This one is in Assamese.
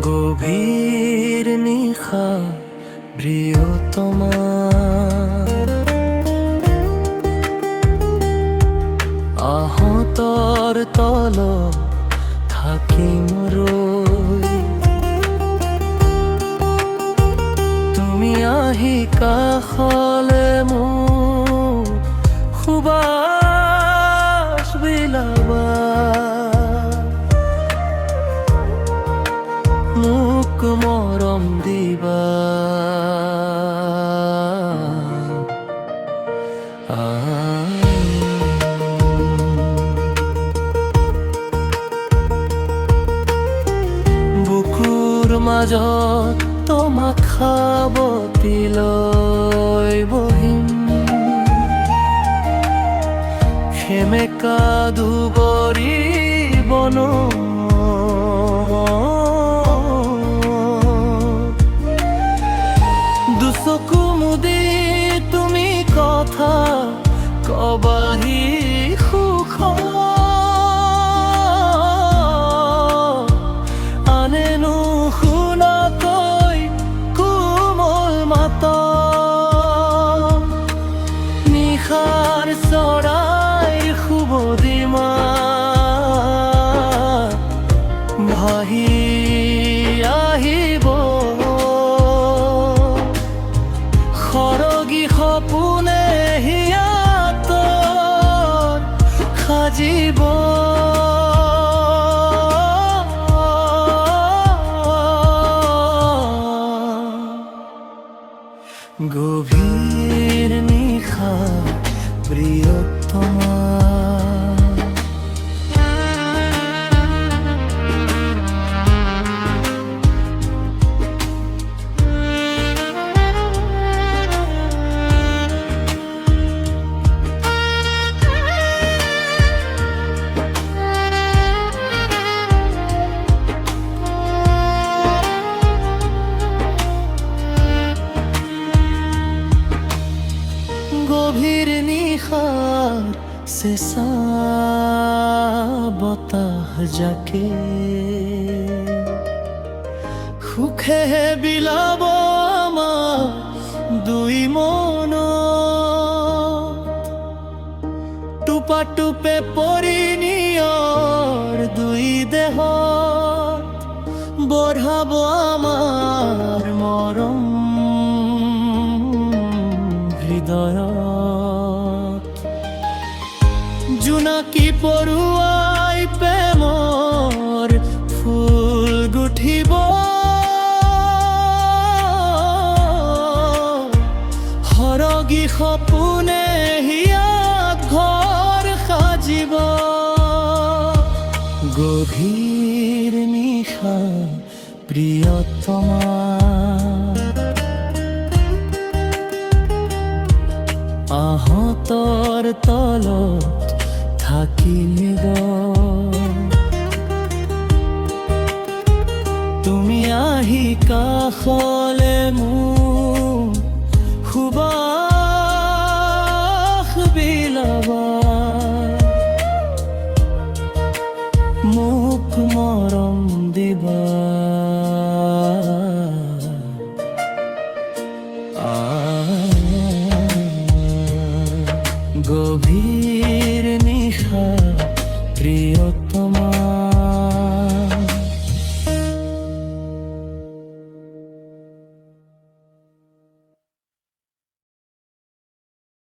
গভীৰ নিশা প্ৰিয়তমা, আহতৰ তলত থাকিম ৰৈ। তুমি আহি কাষলে মোৰ সুবাস বিলাবা, মোক মৰম দিবা। বুকুৰ মাজত তোমাক সাৱটি লৈ বহিম, সেমেকা দুবৰি বনত দুচকু মুদি তুমি কথা কবাহি সুখ, আনে নুশুনাকৈ কোমল মাত। নিশাৰ চৰাইৰ শুবদিমা ভাহি আহিব, সৰগী সপোনে হিয়াত সাজিব। গভীৰ নিশা প্ৰিয়তমা, গভীৰ নিশাৰ চেঁচা বতাহ জাকে সুখে বিলাব আমাৰ দুই মন। টুপা টুপে পৰি নিয়ৰ দুই দেহ বঢ়াব আমাৰ মৰম হৃদয়ত। জোনাকী পৰুৱাই প্ৰেমৰ ফুল গুঠিব, সৰগী সপোনে হিয়াক ঘৰ সাজিব। গভীৰ নিশা প্ৰিয়তমা, আহতৰ তলত থাকিব। তুমি আহি কাষলে মোৰ সুবাস বিলাবা, মোক মৰম দিবা। গভীৰ নিশা প্ৰিয়তমা।